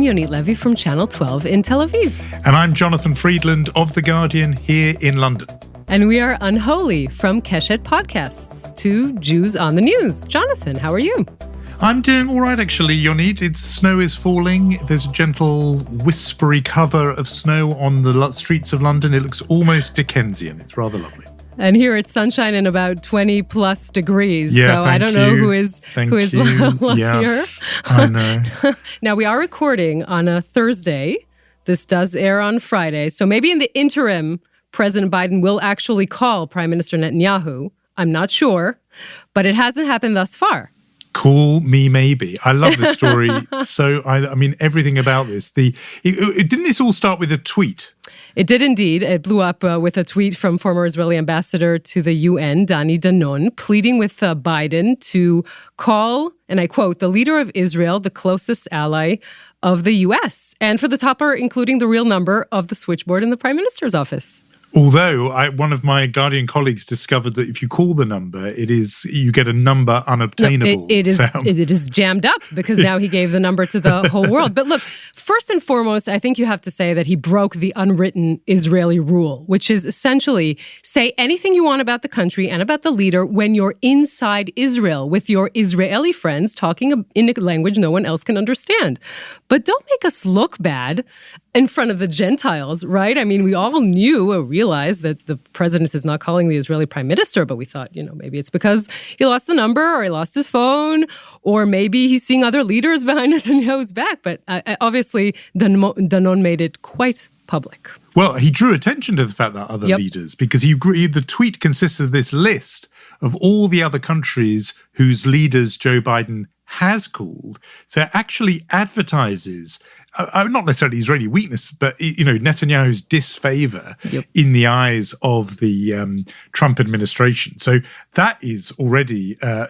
Yonit Levy from Channel 12 in Tel Aviv. And I'm Jonathan Friedland of The Guardian here in London. And we are Unholy from Keshet Podcasts, two Jews on the news. Jonathan, how are you? I'm doing all right, actually, Yonit. Snow is falling. There's a gentle, whispery cover of snow on the streets of London. It looks almost Dickensian. It's rather lovely. And here it's sunshine and about 20 plus degrees. Yeah, so I don't know who is luckier. Yeah, I know. Now, we are recording on a Thursday. This does air on Friday. So maybe in the interim, President Biden will actually call Prime Minister Netanyahu. I'm not sure, but it hasn't happened thus far. Call me maybe. I love the story. So, I mean, everything about this. Didn't this all start with a tweet? It did indeed. It blew up with a tweet from former Israeli ambassador to the UN, Dani Danon, pleading with Biden to call, and I quote, the leader of Israel, the closest ally of the U.S., and for the topper, including the real number of the switchboard in the Prime Minister's office. Although one of my Guardian colleagues discovered that if you call the number, you get a number unobtainable. It is jammed up because now he gave the number to the whole world. But look, first and foremost, I think you have to say that he broke the unwritten Israeli rule, which is essentially say anything you want about the country and about the leader when you're inside Israel with your Israeli friends talking in a language no one else can understand. But don't make us look bad in front of the Gentiles, right? I mean, we all knew or realized that the president is not calling the Israeli prime minister, but we thought, maybe it's because he lost the number or he lost his phone, or maybe he's seeing other leaders behind Netanyahu's back. But obviously, Danon made it quite public. Well, he drew attention to the fact that other leaders, because the tweet consists of this list of all the other countries whose leaders Joe Biden has called. So it actually advertises not necessarily Israeli weakness, but Netanyahu's disfavor in the eyes of the Trump administration. So that is already a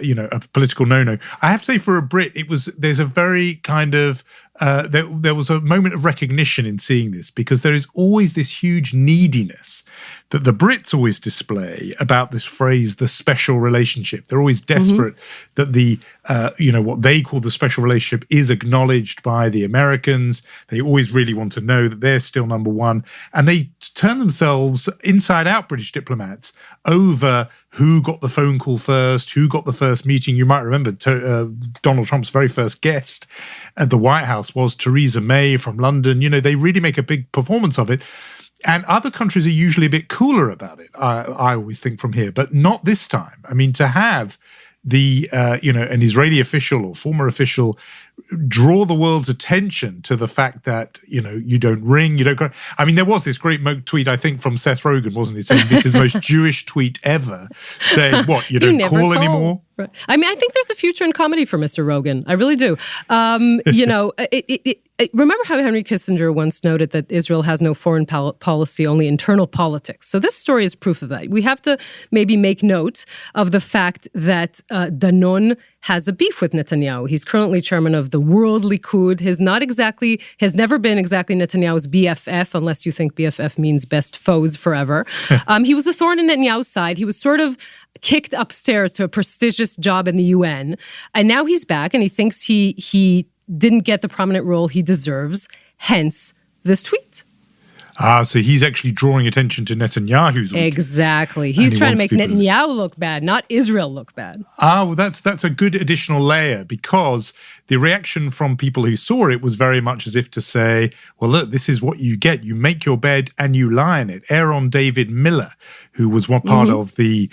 political no-no. I have to say, for a Brit, there's a very kind of there was a moment of recognition in seeing this, because there is always this huge neediness that the Brits always display about this phrase, the special relationship. They're always desperate that the what they call the special relationship is acknowledged by the Americans. They always really want to know that they're still number one. And they turn themselves inside out, British diplomats, over who got the phone call first, who got the first meeting. You might remember Donald Trump's very first guest at the White House was Theresa May from London. They really make a big performance of it. And other countries are usually a bit cooler about it, I always think, from here, but not this time. I mean, to have an Israeli official or former official draw the world's attention to the fact that, you don't ring, you don't go. I mean, there was this great tweet, I think, from Seth Rogen, wasn't it? Saying this is the most Jewish tweet ever. Saying, what, you don't call anymore? Right. I mean, I think there's a future in comedy for Mr. Rogan. I really do. Remember how Henry Kissinger once noted that Israel has no foreign policy, only internal politics. So this story is proof of that. We have to maybe make note of the fact that Danon has a beef with Netanyahu. He's currently chairman of the World Likud. Has never been exactly Netanyahu's BFF, unless you think BFF means best foes forever. He was a thorn in Netanyahu's side. He was sort of kicked upstairs to a prestigious job in the UN. And now he's back, and he thinks he didn't get the prominent role he deserves, hence this tweet. So he's actually drawing attention to Netanyahu's weakness. Exactly. He's trying to make Netanyahu look bad, not Israel look bad. Well, that's a good additional layer, because the reaction from people who saw it was very much as if to say, well, look, this is what you get. You make your bed and you lie in it. Aaron David Miller, who was one part of the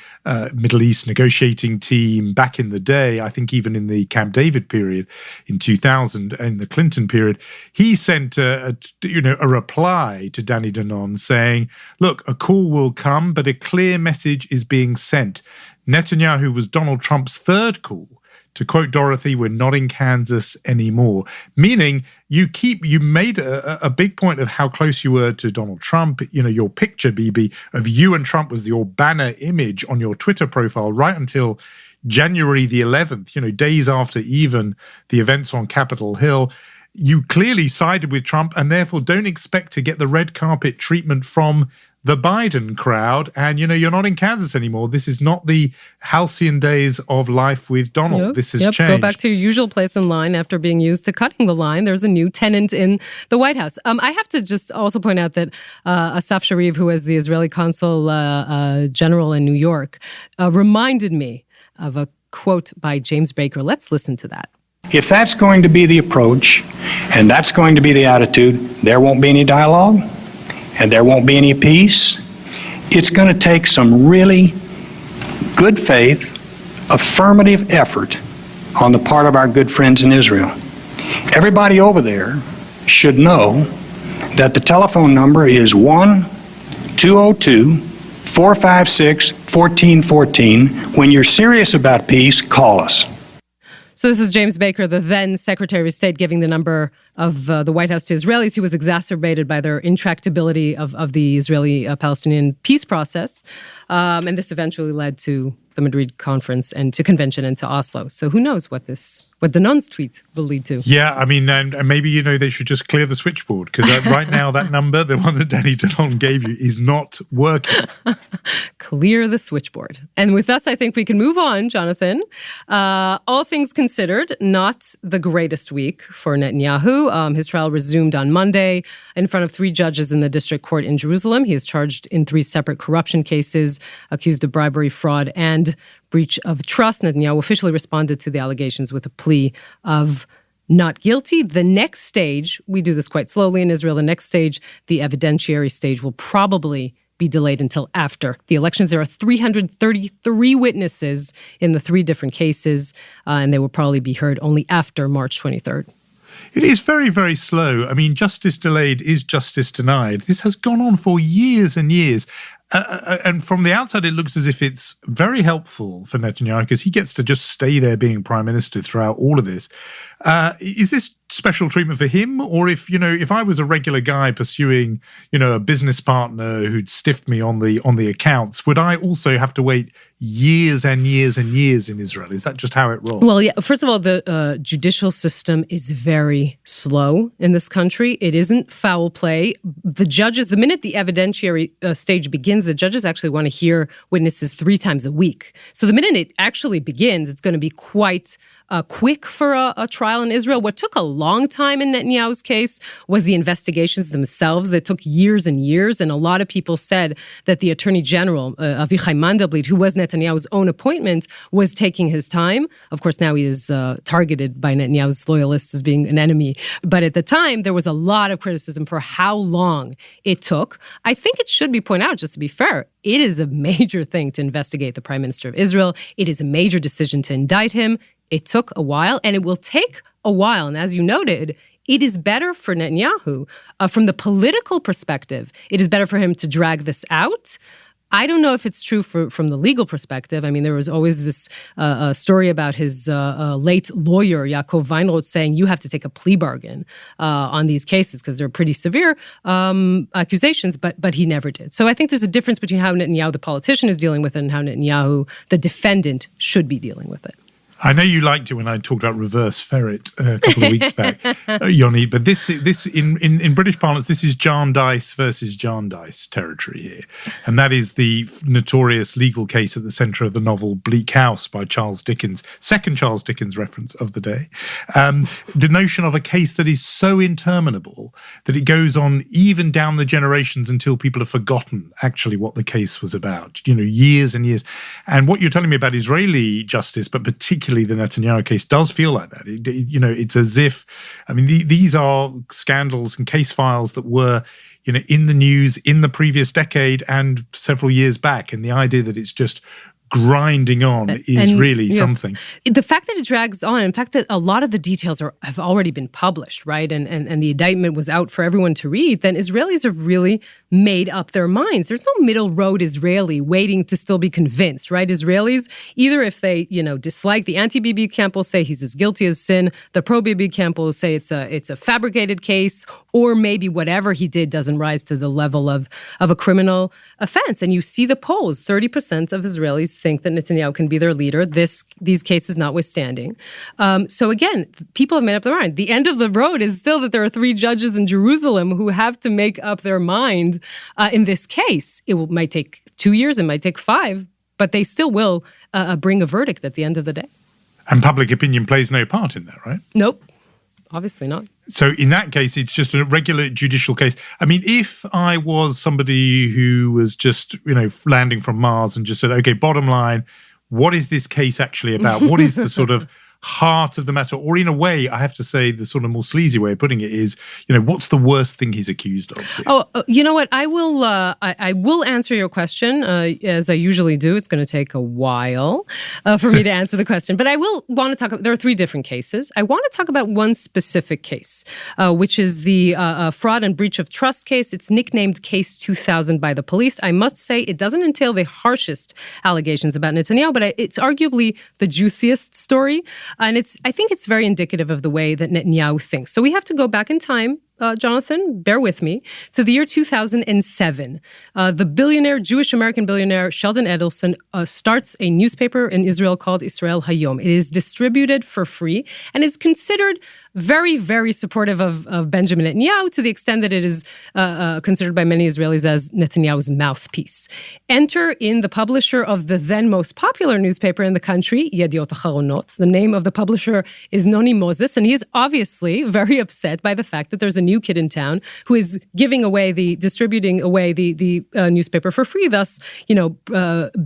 Middle East negotiating team back in the day, I think even in the Camp David period in 2000 and the Clinton period, he sent a reply to Dani Danon saying, look, a call will come, but a clear message is being sent. Netanyahu was Donald Trump's third call. To quote Dorothy, we're not in Kansas anymore. Meaning you made a big point of how close you were to Donald Trump. Your picture, BB, of you and Trump was your banner image on your Twitter profile right until January the 11th, days after even the events on Capitol Hill. You clearly sided with Trump and therefore don't expect to get the red carpet treatment from the Biden crowd. And, you're not in Kansas anymore. This is not the halcyon days of life with Donald. This has changed. Go back to your usual place in line after being used to cutting the line. There's a new tenant in the White House. I have to just also point out that Asaf Sharif, who is the Israeli consul general in New York, reminded me of a quote by James Baker. Let's listen to that. If that's going to be the approach and that's going to be the attitude, there won't be any dialogue and there won't be any peace. It's going to take some really good faith, affirmative effort on the part of our good friends in Israel. Everybody over there should know that the telephone number is 1-202-456-1414. When you're serious about peace, call us. So this is James Baker, the then Secretary of State, giving the number of the White House to Israelis. He was exacerbated by their intractability of the Israeli-Palestinian peace process. And this eventually led to the Madrid conference and to convention and to Oslo. So who knows what Danon's tweet will lead to. Yeah, I mean, and maybe, they should just clear the switchboard because right now that number, the one that Danny Danon gave you, is not working. Clear the switchboard. And with us, I think we can move on, Jonathan. All things considered, not the greatest week for Netanyahu. His trial resumed on Monday in front of 3 judges in the district court in Jerusalem. He is charged in 3 separate corruption cases, accused of bribery, fraud, and breach of trust. Netanyahu officially responded to the allegations with a plea of not guilty. The next stage, we do this quite slowly in Israel, the next stage, the evidentiary stage, will probably be delayed until after the elections. There are 333 witnesses in the 3 different cases, and they will probably be heard only after March 23rd. It is very, very slow. I mean, justice delayed is justice denied. This has gone on for years and years. And from the outside, it looks as if it's very helpful for Netanyahu because he gets to just stay there being prime minister throughout all of this. Is this special treatment for him? Or if I was a regular guy pursuing, a business partner who'd stiffed me on the accounts, would I also have to wait years and years and years in Israel? Is that just how it rolls? Well, yeah. First of all, the judicial system is very slow in this country. It isn't foul play. The judges, the minute the evidentiary stage begins, the judges actually want to hear witnesses 3 times a week. So the minute it actually begins, it's going to be quite quick for a trial in Israel. What took a long time in Netanyahu's case was the investigations themselves. They took years and years, and a lot of people said that the Attorney General, Avichai Mandelblit, who was Netanyahu's own appointment, was taking his time. Of course, now he is targeted by Netanyahu's loyalists as being an enemy. But at the time, there was a lot of criticism for how long it took. I think it should be pointed out, just to be fair, it is a major thing to investigate the Prime Minister of Israel. It is a major decision to indict him. It took a while, and it will take a while. And as you noted, it is better for Netanyahu. From the political perspective, it is better for him to drag this out. I don't know if it's true from the legal perspective. I mean, there was always this story about his late lawyer, Yaakov Weinroth, saying you have to take a plea bargain on these cases because they're pretty severe accusations, but he never did. So I think there's a difference between how Netanyahu, the politician, is dealing with it and how Netanyahu, the defendant, should be dealing with it. I know you liked it when I talked about reverse ferret a couple of weeks back, Yonit, but this in British parlance, this is Jarndyce versus Jarndyce territory here. And that is the notorious legal case at the centre of the novel Bleak House by Charles Dickens, second Charles Dickens reference of the day. The notion of a case that is so interminable that it goes on even down the generations until people have forgotten actually what the case was about, years and years. And what you're telling me about Israeli justice, but particularly the Netanyahu case, does feel like that. It's as if, these are scandals and case files that were, in the news in the previous decade and several years back. And the idea that it's just grinding on is really something. The fact that it drags on, in fact that a lot of the details have already been published, right? And the indictment was out for everyone to read, then Israelis have really made up their minds. There's no middle road Israeli waiting to still be convinced, right? Israelis, either if they, dislike the anti-Bibi camp will say he's as guilty as sin, the pro-Bibi camp will say it's a fabricated case, or maybe whatever he did doesn't rise to the level of a criminal offense. And you see the polls, 30% of Israelis think that Netanyahu can be their leader, these cases notwithstanding. So again, people have made up their mind. The end of the road is still that there are 3 judges in Jerusalem who have to make up their mind in this case. Might take 2 years, it might take 5, but they still will bring a verdict at the end of the day. And public opinion plays no part in that, right? Nope, obviously not. So in that case, it's just a regular judicial case. I mean, if I was somebody who was just, landing from Mars and just said, okay, bottom line, what is this case actually about? What is the sort of heart of the matter? Or in a way, I have to say the sort of more sleazy way of putting it is, what's the worst thing he's accused of here? Oh, you know what? I will answer your question as I usually do. It's going to take a while for me to answer the question. But I will want to talk about, there are 3 different cases. I want to talk about one specific case, which is the fraud and breach of trust case. It's nicknamed Case 2000 by the police. I must say it doesn't entail the harshest allegations about Netanyahu, but it's arguably the juiciest story. And I think it's very indicative of the way that Netanyahu thinks. So we have to go back in time, Jonathan, bear with me, to the year 2007. The Jewish-American billionaire Sheldon Adelson starts a newspaper in Israel called Israel Hayom. It is distributed for free and is considered very, very supportive of Benjamin Netanyahu to the extent that it is considered by many Israelis as Netanyahu's mouthpiece. Enter in the publisher of the then most popular newspaper in the country, Yediot Acharonot. The name of the publisher is Noni Moses, and he is obviously very upset by the fact that there's a new kid in town who is distributing away the newspaper for free, thus,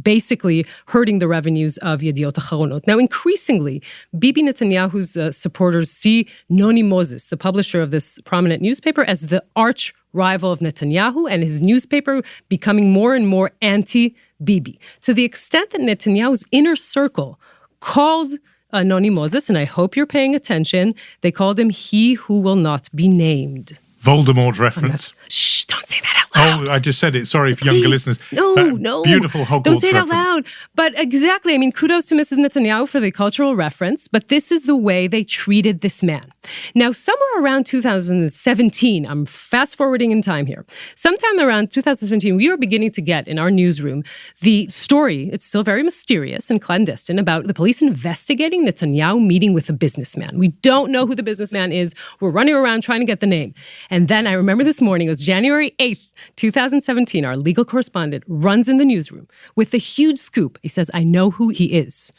basically hurting the revenues of Yediot Acharonot. Now, increasingly, Bibi Netanyahu's supporters see Noni Moses, the publisher of this prominent newspaper, as the arch rival of Netanyahu, and his newspaper becoming more and more anti-Bibi, to the extent that Netanyahu's inner circle called Noni Moses, and I hope you're paying attention, they called him he who will not be named. Voldemort reference. Shh, don't say that out loud. Oh, I just said it. Sorry for younger listeners. No. Beautiful Hogwarts don't say it reference. out loud. But exactly, kudos to Mrs. Netanyahu for the cultural reference, but this is the way they treated this man. Now, somewhere around 2017, I'm fast forwarding in time here, sometime around 2017, we were beginning to get in our newsroom the story, it's still very mysterious and clandestine, about the police investigating Netanyahu meeting with a businessman. We don't know who the businessman is. We're running around trying to get the name. And then I remember this morning, it was January 8th, 2017, our legal correspondent runs in the newsroom with a huge scoop. He says, I know who he is.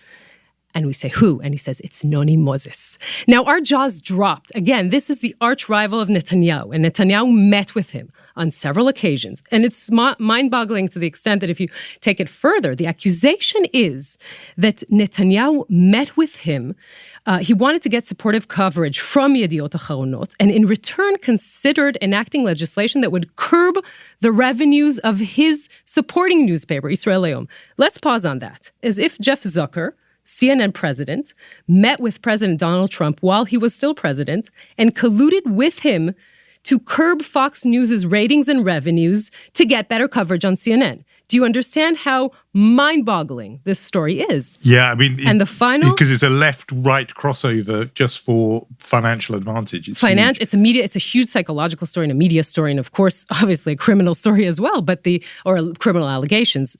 And we say, who? And he says, it's Noni Moses. Now, our jaws dropped. Again, this is the arch rival of Netanyahu, and Netanyahu met with him on several occasions. And it's mind-boggling to the extent that if you take it further, the accusation is that Netanyahu met with him. He wanted to get supportive coverage from Yediot Acharonot, and in return considered enacting legislation that would curb the revenues of his supporting newspaper, Israel Hayom. Let's pause on that. As if Jeff Zucker, CNN president, met with President Donald Trump while he was still president and colluded with him to curb Fox News' ratings and revenues to get better coverage on CNN. Do you understand how mind-boggling this story is? Yeah, and the final, because it's a left-right crossover just for financial advantage. It's a huge psychological story and a media story, and of course, obviously, a criminal story as well. Or criminal allegations,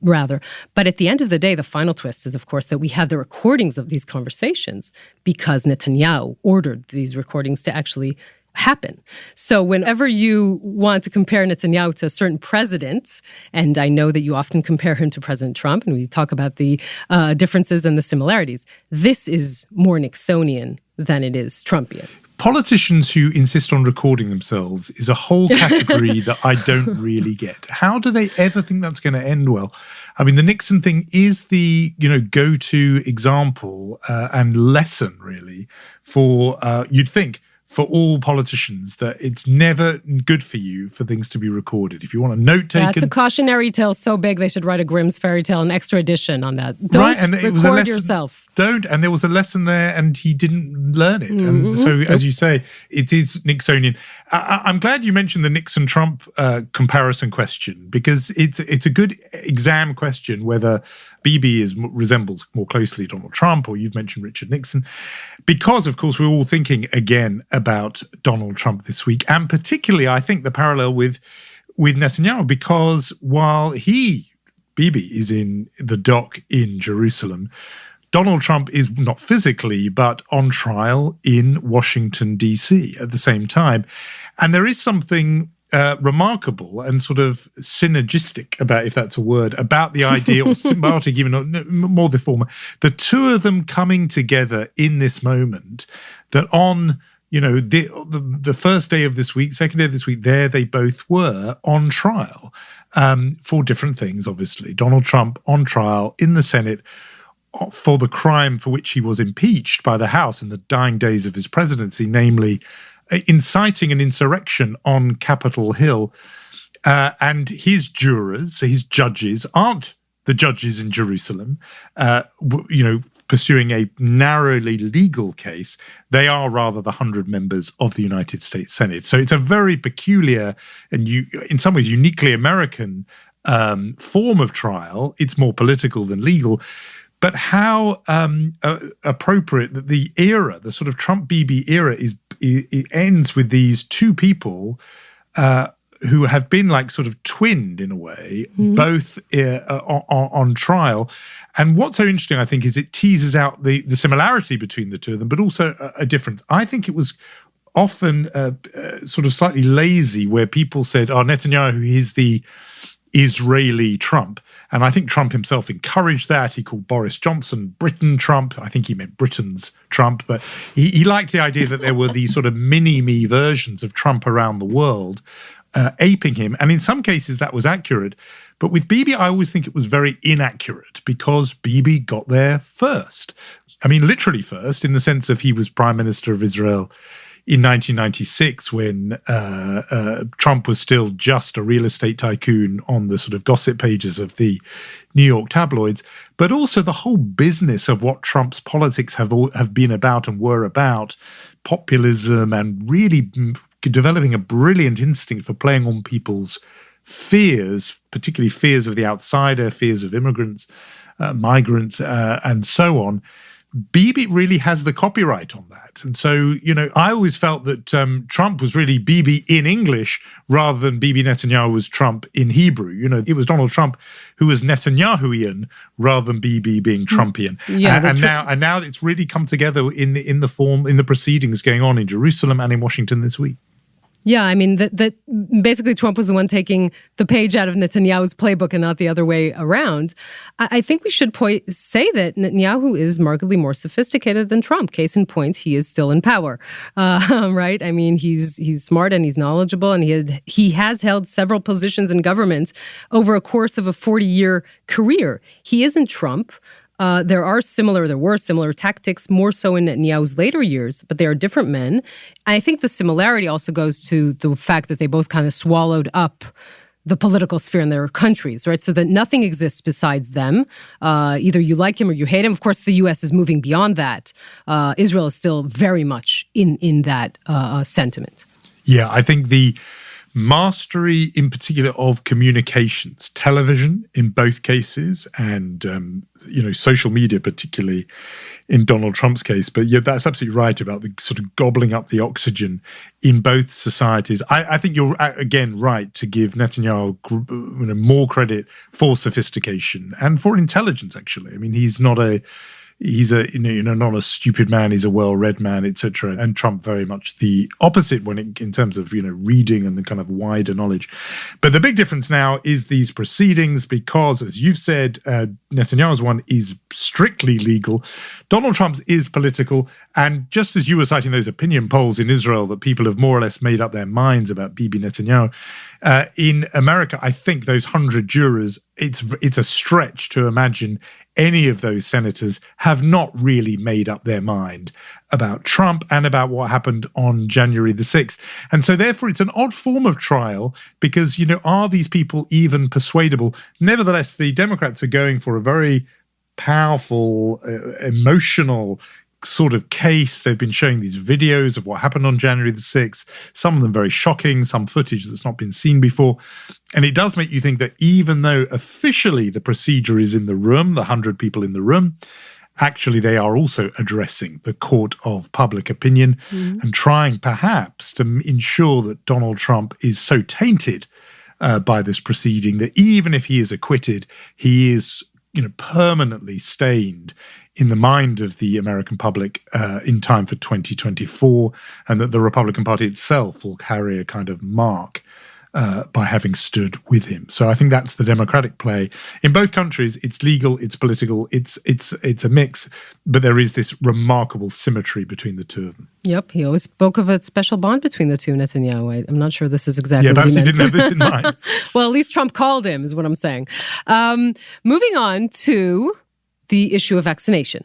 rather. But at the end of the day, the final twist is, of course, that we have the recordings of these conversations because Netanyahu ordered these recordings to actually happen. So whenever you want to compare Netanyahu to a certain president, and I know that you often compare him to President Trump, and we talk about the differences and the similarities, this is more Nixonian than it is Trumpian. Politicians who insist on recording themselves is a whole category that I don't really get. How do they ever think that's going to end well? The Nixon thing is the go-to example and lesson, really, for, you'd think, for all politicians, that it's never good for you for things to be recorded. If you want a note taken... That's a cautionary tale so big they should write a Grimm's fairy tale, an extra edition on that. Don't record yourself. Don't. And there was a lesson there and he didn't learn it. Mm-hmm. And so, as you say, it is Nixonian. I'm glad you mentioned the Nixon-Trump comparison question, because it's a good exam question whether Bibi resembles more closely Donald Trump, or you've mentioned Richard Nixon, because, of course, we're all thinking again about Donald Trump this week, and particularly, I think, the parallel with Netanyahu, because while Bibi is in the dock in Jerusalem, Donald Trump is not physically, but on trial in Washington, D.C. at the same time. And there is something remarkable and sort of synergistic about, if that's a word, about the idea, or symbiotic even, more the former, the two of them coming together in this moment, that on the first day of this week, second day of this week, there they both were on trial for different things, obviously. Donald Trump on trial in the Senate for the crime for which he was impeached by the House in the dying days of his presidency, namely inciting an insurrection on Capitol Hill. And his jurors, his judges, aren't the judges in Jerusalem, pursuing a narrowly legal case. They are rather the 100 members of the United States Senate. So it's a very peculiar and, in some ways, uniquely American form of trial. It's more political than legal. But how appropriate that the era, the sort of Trump-Bibi era, it ends with these two people who have been like sort of twinned in a way, both on trial. And what's so interesting, I think, is it teases out the similarity between the two of them, but also a difference. I think it was often sort of slightly lazy where people said, Netanyahu is the Israeli Trump. And I think Trump himself encouraged that. He called Boris Johnson Britain Trump. I think he meant Britain's Trump. But he liked the idea that there were these sort of mini-me versions of Trump around the world aping him. And in some cases, that was accurate. But with Bibi, I always think it was very inaccurate because Bibi got there first. I mean, literally first, in the sense of he was Prime Minister of Israel in 1996, when Trump was still just a real estate tycoon on the sort of gossip pages of the New York tabloids, but also the whole business of what Trump's politics have been about and were about, populism, and really developing a brilliant instinct for playing on people's fears, particularly fears of the outsider, fears of immigrants, migrants, and so on. Bibi really has the copyright on that. And so, I always felt that Trump was really Bibi in English rather than Bibi Netanyahu was Trump in Hebrew. It was Donald Trump who was Netanyahuian rather than Bibi being Trumpian. Yeah, and now it's really come together in the proceedings going on in Jerusalem and in Washington this week. Yeah, I mean, that basically Trump was the one taking the page out of Netanyahu's playbook and not the other way around. I think we should say that Netanyahu is markedly more sophisticated than Trump. Case in point, he is still in power, right? I mean, he's smart and he's knowledgeable, and he has held several positions in government over a course of a 40-year career. He isn't Trump. There were similar tactics, more so in Netanyahu's later years, but they are different men. And I think the similarity also goes to the fact that they both kind of swallowed up the political sphere in their countries, right? So that nothing exists besides them. Either you like him or you hate him. Of course, the U.S. is moving beyond that. Israel is still very much in that sentiment. Yeah, I think the mastery in particular of communications, television in both cases, and social media particularly in Donald Trump's case. But yeah, that's absolutely right about the sort of gobbling up the oxygen in both societies. I think you're again right to give Netanyahu more credit for sophistication and for intelligence. Actually, I mean, he's not a stupid man. He's a well-read man, etc. And Trump very much the opposite in terms of reading and the kind of wider knowledge. But the big difference now is these proceedings, because, as you've said, Netanyahu's one is strictly legal. Donald Trump's is political. And just as you were citing those opinion polls in Israel that people have more or less made up their minds about Bibi Netanyahu, in America, I think those 100 jurors, it's a stretch to imagine any of those senators have not really made up their mind about Trump and about what happened on January the 6th. And so therefore it's an odd form of trial because, are these people even persuadable? Nevertheless, the Democrats are going for a very powerful, emotional sort of case. They've been showing these videos of what happened on January the 6th, some of them very shocking, some footage that's not been seen before. And it does make you think that even though officially the procedure is in the room, the 100 people in the room, actually they are also addressing the court of public opinion and trying perhaps to ensure that Donald Trump is so tainted by this proceeding that even if he is acquitted, he is permanently stained in the mind of the American public in time for 2024, and that the Republican Party itself will carry a kind of mark by having stood with him. So I think that's the Democratic play. In both countries, it's legal, it's political, it's a mix, but there is this remarkable symmetry between the two of them. Yep, he always spoke of a special bond between the two, Netanyahu. I'm not sure this is exactly what he meant. Yeah, perhaps he didn't have this in mind. Well, at least Trump called him, is what I'm saying. Moving on to the issue of vaccinations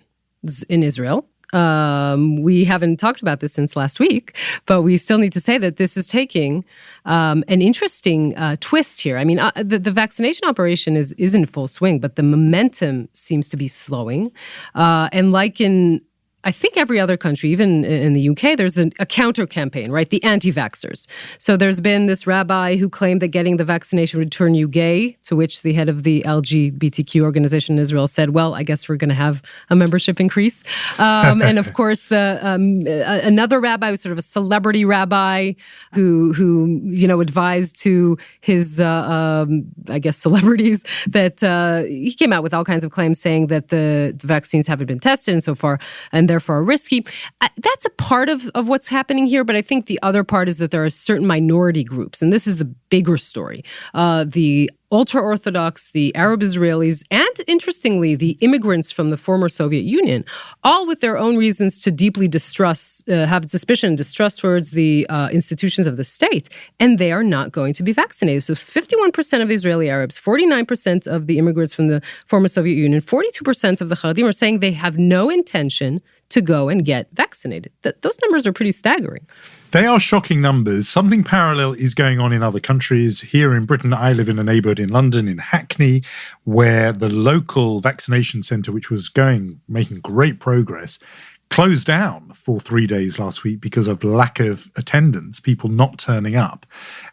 in Israel. We haven't talked about this since last week, but we still need to say that this is taking an interesting twist here. I mean, the vaccination operation is in full swing, but the momentum seems to be slowing. And like in, I think, every other country, even in the UK, there's a counter campaign, right? The anti-vaxxers. So there's been this rabbi who claimed that getting the vaccination would turn you gay, to which the head of the LGBTQ organization in Israel said, well, I guess we're going to have a membership increase. And of course, another rabbi was sort of a celebrity rabbi who advised to his, I guess, celebrities that he came out with all kinds of claims saying that the vaccines haven't been tested and so far, and therefore are risky. That's a part of what's happening here, but I think the other part is that there are certain minority groups, and this is the bigger story. The ultra-Orthodox, the Arab Israelis, and interestingly, the immigrants from the former Soviet Union, all with their own reasons to deeply have suspicion and distrust towards the institutions of the state, and they are not going to be vaccinated. So 51% of the Israeli Arabs, 49% of the immigrants from the former Soviet Union, 42% of the Haredim are saying they have no intention to go and get vaccinated. Those numbers are pretty staggering. They are shocking numbers. Something parallel is going on in other countries. Here in Britain, I live in a neighbourhood in London, in Hackney, where the local vaccination centre, which was making great progress, closed down for 3 days last week because of lack of attendance, people not turning up.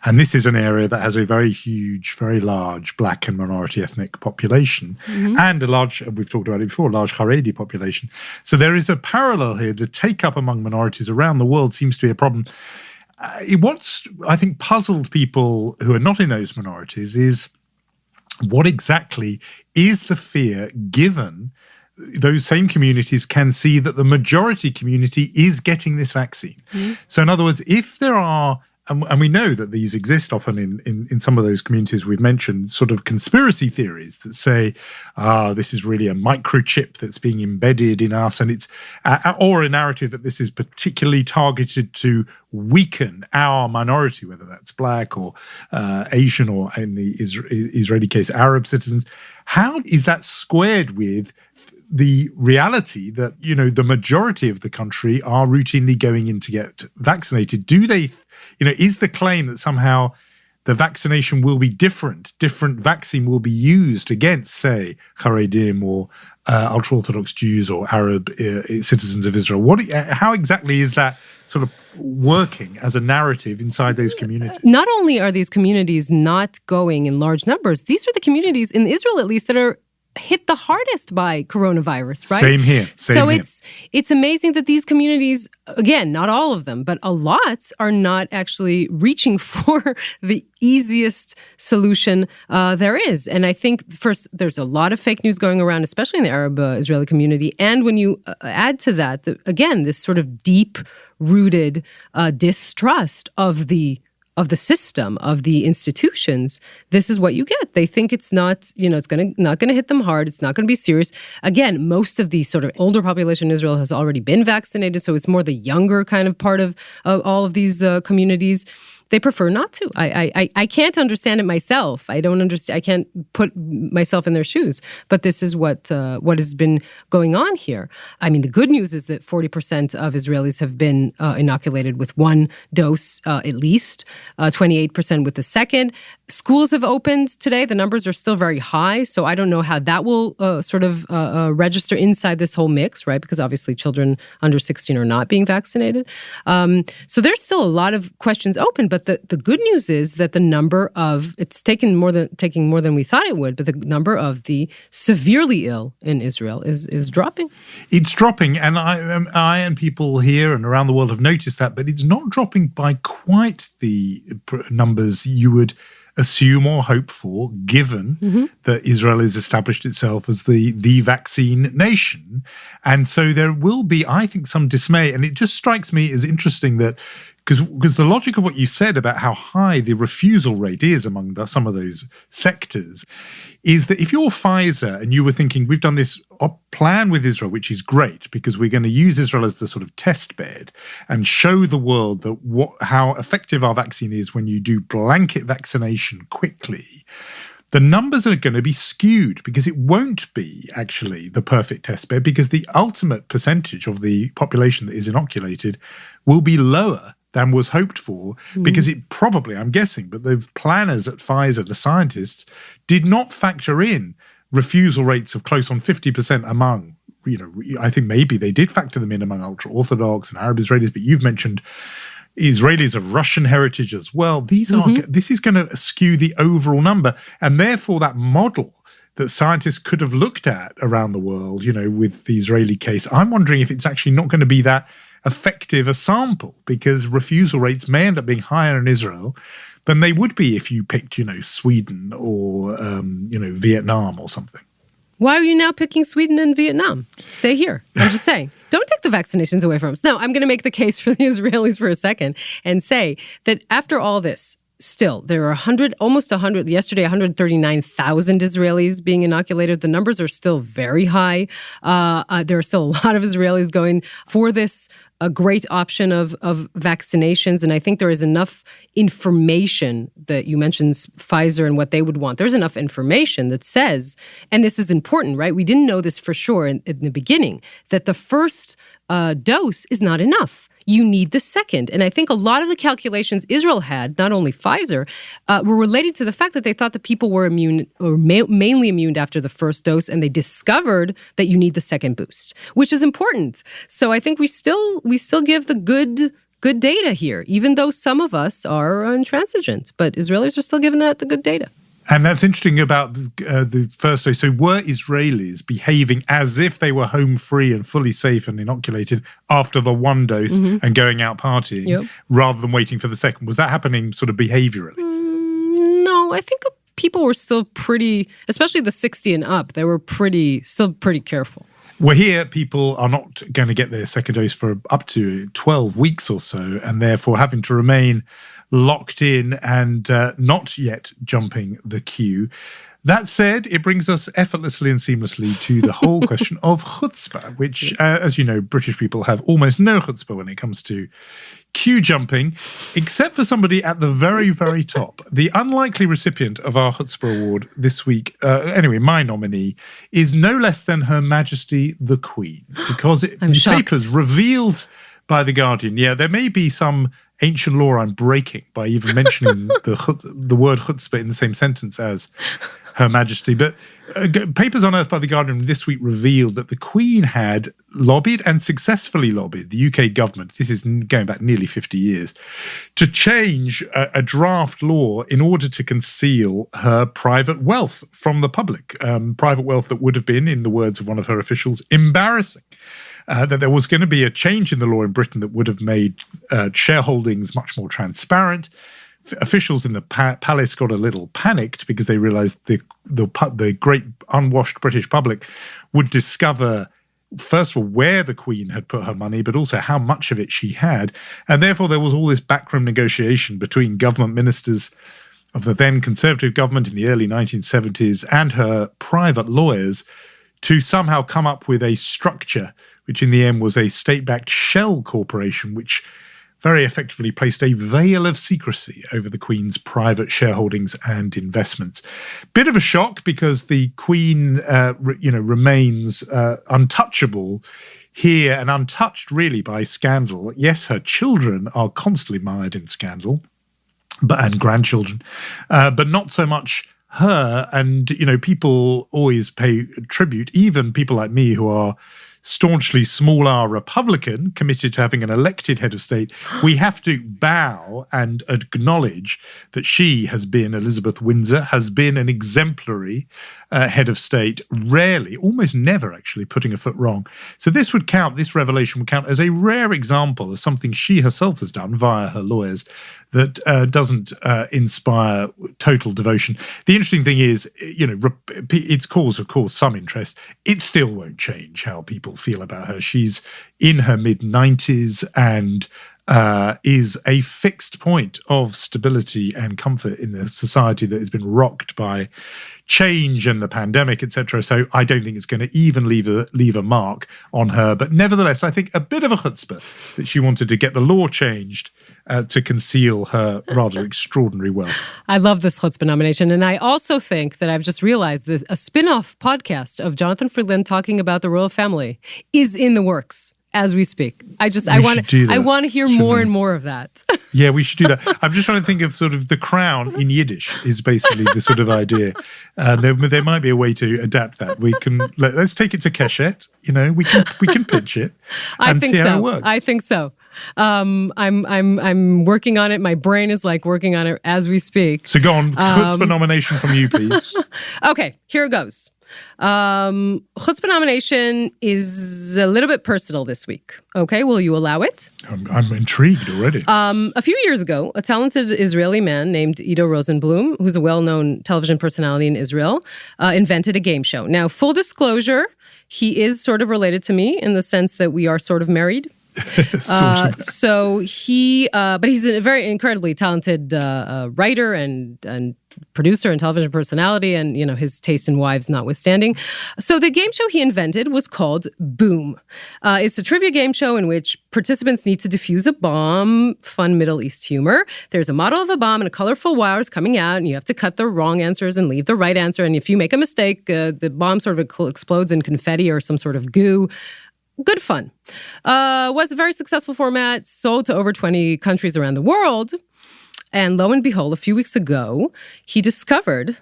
And this is an area that has a very huge, very large black and minority ethnic population and a large, we've talked about it before, large Haredi population. So there is a parallel here. The take-up among minorities around the world seems to be a problem. What's, I think, puzzled people who are not in those minorities is what exactly is the fear, given those same communities can see that the majority community is getting this vaccine. So in other words, if there are, and we know that these exist often in some of those communities we've mentioned, sort of conspiracy theories that say, this is really a microchip that's being embedded in us, and it's, or a narrative that this is particularly targeted to weaken our minority, whether that's black or Asian, or in the Israeli case, Arab citizens. How is that squared with the reality that, the majority of the country are routinely going in to get vaccinated? Do they, is the claim that somehow the vaccination will be different vaccine will be used against, say, Haredim or ultra-Orthodox Jews or Arab citizens of Israel? How exactly is that sort of working as a narrative inside those communities? Not only are these communities not going in large numbers, these are the communities, in Israel at least, that are hit the hardest by coronavirus, right? Same here. It's amazing that these communities, again, not all of them, but a lot, are not actually reaching for the easiest solution there is. And I think, first, there's a lot of fake news going around, especially in the Arab Israeli community. And when you add to that, again, this sort of deep-rooted distrust of the system, of the institutions, this is what you get. They think it's not, it's not going to hit them hard. It's not going to be serious. Again, most of the sort of older population in Israel has already been vaccinated, so it's more the younger kind of part of all of these communities. they prefer not to. I can't understand it myself. I don't understand. I can't put myself in their shoes. But this is what has been going on here. I mean, the good news is that 40% of Israelis have been inoculated with one dose at least, 28% with the second. Schools have opened today. The numbers are still very high, so I don't know how that will register inside this whole mix, right? Because obviously children under 16 are not being vaccinated. So there's still a lot of questions open, but the good news is that the number of, it's taking more than we thought it would, but the number of the severely ill in Israel is dropping. It's dropping, and I and people here and around the world have noticed that, but it's not dropping by quite the numbers you would assume or hope for, given that Israel has established itself as the vaccine nation. And so there will be, I think, some dismay. And it just strikes me as interesting that, because the logic of what you said about how high the refusal rate is among some of those sectors is that if you're Pfizer and you were thinking, we've done this plan with Israel, which is great because we're going to use Israel as the sort of test bed and show the world that how effective our vaccine is when you do blanket vaccination quickly, the numbers are going to be skewed because it won't be actually the perfect test bed, because the ultimate percentage of the population that is inoculated will be lower than was hoped for, because it probably, I'm guessing, but the planners at Pfizer, the scientists, did not factor in refusal rates of close on 50% among, I think maybe they did factor them in among ultra-Orthodox and Arab Israelis, but you've mentioned Israelis of Russian heritage as well. This is going to skew the overall number, and therefore that model that scientists could have looked at around the world, with the Israeli case, I'm wondering if it's actually not going to be that effective a sample, because refusal rates may end up being higher in Israel than they would be if you picked, Sweden or, Vietnam or something. Why are you now picking Sweden and Vietnam? Stay here. I'm just saying, don't take the vaccinations away from us. No, I'm going to make the case for the Israelis for a second and say that after all this, still, there are almost 100, yesterday 139,000 Israelis being inoculated. The numbers are still very high. There are still a lot of Israelis going for this a great option of vaccinations. And I think there is enough information that you mentioned Pfizer and what they would want. There's enough information that says, and this is important, right? We didn't know this for sure in the beginning, that the first dose is not enough. You need the second. And I think a lot of the calculations Israel had, not only Pfizer, were related to the fact that they thought that people were immune or mainly immune after the first dose, and they discovered that you need the second boost, which is important. So I think we still give the good data here, even though some of us are intransigent, but Israelis are still giving out the good data. And that's interesting about the first dose. So were Israelis behaving as if they were home free and fully safe and inoculated after the one dose and going out partying rather than waiting for the second? Was that happening sort of behaviorally? No, I think people were still pretty, especially the 60 and up, they were still pretty careful. Well, here, people are not going to get their second dose for up to 12 weeks or so, and therefore having to remain locked in and not yet jumping the queue. That said, it brings us effortlessly and seamlessly to the whole question of chutzpah, which, as you know, British people have almost no chutzpah when it comes to queue jumping, except for somebody at the very, very top. The unlikely recipient of our chutzpah award this week, anyway, my nominee, is no less than Her Majesty the Queen, because the papers revealed by The Guardian, there may be some ancient law I'm breaking by even mentioning the word chutzpah in the same sentence as Her Majesty. But papers unearthed by The Guardian this week revealed that the Queen had lobbied and successfully lobbied the UK government, this is going back nearly 50 years, to change a draft law in order to conceal her private wealth from the public. Private wealth that would have been, in the words of one of her officials, embarrassing. That there was going to be a change in the law in Britain that would have made shareholdings much more transparent. Officials in the palace got a little panicked because they realized the great unwashed British public would discover, first of all, where the Queen had put her money, but also how much of it she had. And therefore, there was all this backroom negotiation between government ministers of the then Conservative government in the early 1970s and her private lawyers to somehow come up with a structure which in the end was a state-backed shell corporation, which very effectively placed a veil of secrecy over the Queen's private shareholdings and investments. Bit of a shock because the Queen, remains untouchable here and untouched really by scandal. Yes, her children are constantly mired in scandal, and grandchildren, but not so much her. And, people always pay tribute, even people like me who are staunchly small r Republican, committed to having an elected head of state. We have to bow and acknowledge that she has been, Elizabeth Windsor, has been an exemplary head of state, rarely, almost never actually putting a foot wrong. So this revelation would count as a rare example of something she herself has done via her lawyers that doesn't inspire total devotion. The interesting thing is, it's caused, of course, some interest. It still won't change how people feel about her. She's in her mid-90s and is a fixed point of stability and comfort in the society that has been rocked by change and the pandemic, etc. So I don't think it's going to even leave a mark on her. But nevertheless, I think a bit of a chutzpah that she wanted to get the law changed to conceal her rather extraordinary wealth. I love this chutzpah nomination. And I also think that I've just realized that a spin-off podcast of Jonathan Friedland talking about the royal family is in the works as we speak. I want to hear more and more of that. Yeah, we should do that. I'm just trying to think of sort of The Crown in Yiddish is basically the sort of idea. There might be a way to adapt that. Let's take it to Keshet. We can pitch it and see how it works. I think so. I'm working on it. My brain is working on it as we speak. So go on, chutzpah nomination from you, please. Okay, here it goes. Chutzpah nomination is a little bit personal this week. Okay, will you allow it? I'm intrigued already. A few years ago, a talented Israeli man named Ido Rosenblum, who's a well-known television personality in Israel, invented a game show. Now, full disclosure, he is sort of related to me in the sense that we are sort of married. But he's a very incredibly talented writer and producer and television personality, and his taste in wives notwithstanding. So the game show he invented was called Boom. It's a trivia game show in which participants need to defuse a bomb, fun Middle East humor. There's a model of a bomb and colorful wires coming out, and you have to cut the wrong answers and leave the right answer. And if you make a mistake, the bomb sort of explodes in confetti or some sort of goo. Good fun. Was a very successful format, sold to over 20 countries around the world. And lo and behold, a few weeks ago, he discovered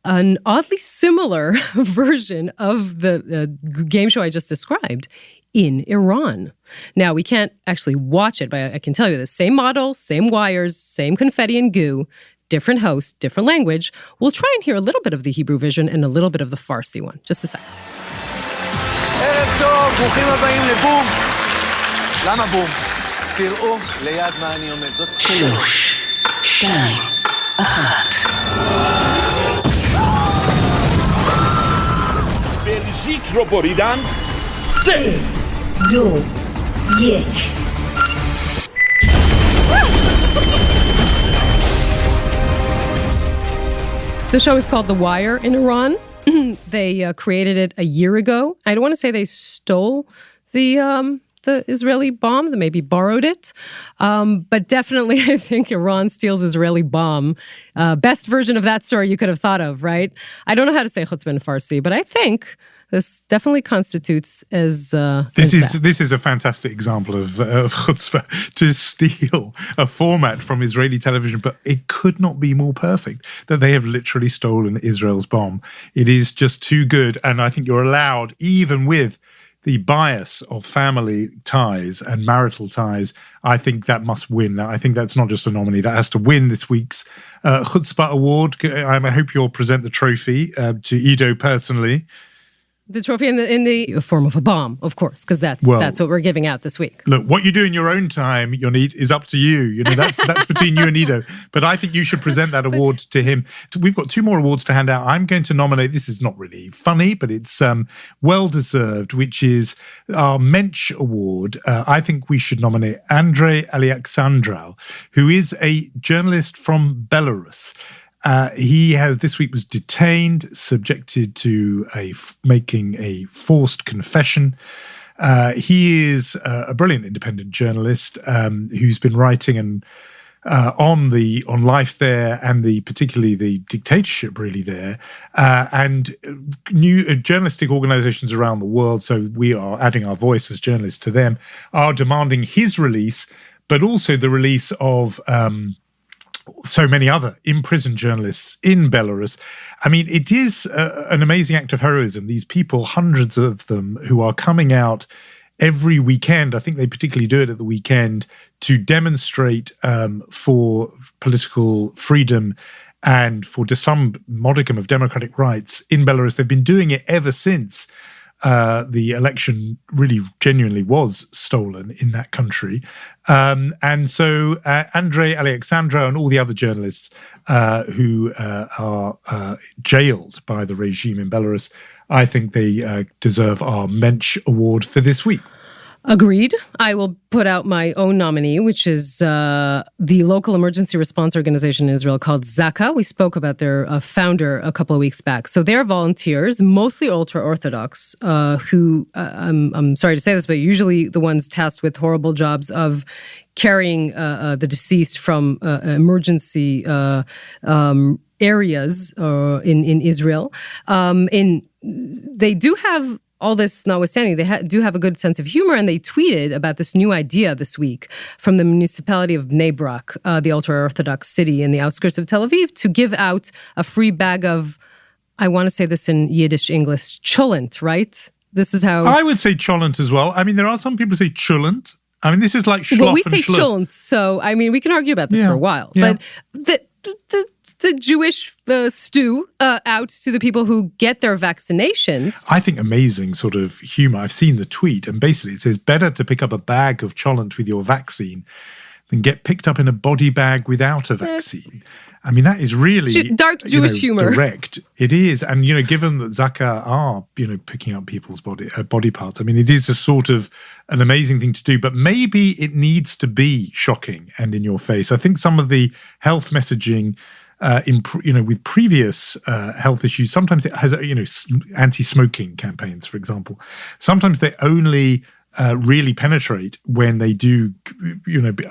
an oddly similar version of the game show I just described in Iran. Now, we can't actually watch it, but I can tell you the same model, same wires, same confetti and goo, different host, different language. We'll try and hear a little bit of the Hebrew version and a little bit of the Farsi one. Just a second. ערב טוב, ברוכים הבאים לבום. למה בום? תראו ליד מה אני עומד. זאת 3, 2, 1. بلژیک رو بریدن 3 2 1. The show is called The Wire in Iran. They created it a year ago. I don't want to say they stole the Israeli bomb. They maybe borrowed it. But definitely, I think Iran steals Israeli bomb. Best version of that story you could have thought of, right? I don't know how to say chutzpah in Farsi, but I think this definitely constitutes as This is a fantastic example of chutzpah, to steal a format from Israeli television, but it could not be more perfect that they have literally stolen Israel's bomb. It is just too good, and I think you're allowed, even with the bias of family ties and marital ties, I think that must win. I think that's not just a nominee. That has to win this week's Chutzpah Award. I hope you'll present the trophy to Ido personally. The trophy in the form of a bomb, of course, because that's what we're giving out this week. Look, what you do in your own time, Yonit, is up to you. That's between you and Ido. But I think you should present that award to him. We've got 2 more awards to hand out. I'm going to nominate, this is not really funny, but it's well-deserved, which is our Mensch Award. I think we should nominate Andrei Alexandrov, who is a journalist from Belarus. He this week was detained, subjected to making a forced confession. He is a brilliant independent journalist who's been writing on life there and particularly the dictatorship really there, and new journalistic organizations around the world. So we are adding our voice as journalists to them, are demanding his release, but also the release of so many other imprisoned journalists in Belarus. I mean, it is an amazing act of heroism. These people, hundreds of them, who are coming out every weekend, I think they particularly do it at the weekend, to demonstrate for political freedom and for some modicum of democratic rights in Belarus. They've been doing it ever since the election really genuinely was stolen in that country. And so Andrei, Alexandra, and all the other journalists who are jailed by the regime in Belarus, I think they deserve our Mensch Award for this week. Agreed. I will put out my own nominee, which is the local emergency response organization in Israel called Zaka. We spoke about their founder a couple of weeks back. So they're volunteers, mostly ultra-Orthodox, who, I'm sorry to say this, but usually the ones tasked with horrible jobs of carrying the deceased from emergency areas in Israel. They do have, all this notwithstanding, they do have a good sense of humor, and they tweeted about this new idea this week from the municipality of Bnei Brak, the ultra-Orthodox city in the outskirts of Tel Aviv, to give out a free bag of, I want to say this in Yiddish English, cholent, right? This is how... I would say cholent as well. I mean, there are some people who say chulent. I mean, this is like schloff. Well, we say schluff. Cholent, so, I mean, we can argue about this for a while. Yeah. But the Jewish stew out to the people who get their vaccinations. I think amazing sort of humor. I've seen the tweet, and basically it says, better to pick up a bag of cholent with your vaccine than get picked up in a body bag without a vaccine. I mean, that is really dark Jewish humor. Direct. It is, and given that Zaka are picking up people's body parts, I mean, it is a sort of an amazing thing to do. But maybe it needs to be shocking and in your face. I think some of the health messaging with previous health issues, sometimes it has anti-smoking campaigns, for example. Sometimes they only really penetrate when they do,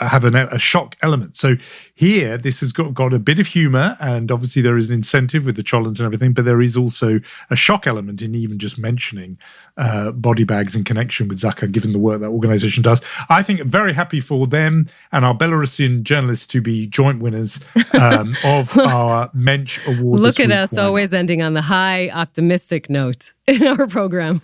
have a shock element. So here, this has got a bit of humor, and obviously there is an incentive with the cholent and everything, but there is also a shock element in even just mentioning body bags in connection with Zaka, given the work that organization does. I think I'm very happy for them and our Belarusian journalists to be joint winners of our Mensch Award. Look at us, always ending on the high, optimistic note in our program.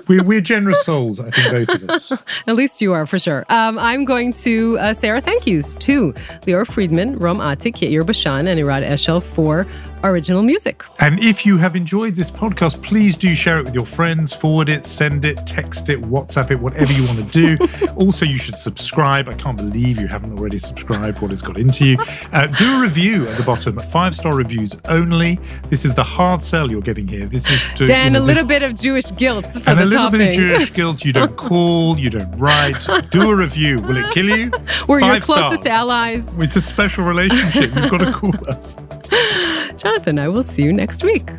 We're generous souls, I think, both of us. At least you are, for sure. I'm going to say our thank yous to Lior Friedman, Rom Atik, Yair Bashan, and Irad Eshel for original music. And if you have enjoyed this podcast, please do share it with your friends, forward it, send it, text it, WhatsApp it, whatever you want to do. Also, you should subscribe. I can't believe you haven't already subscribed. What has got into you? Do a review at the bottom. 5-star reviews only. This is the hard sell you're getting here. This is to, Dan, a little bit of Jewish guilt for the topping. And a little bit of Jewish guilt. You don't call, you don't write. Do a review. Will it kill you? We're 5 your closest stars. allies. It's a special relationship. You've got to call us. Jonathan, I will see you next week.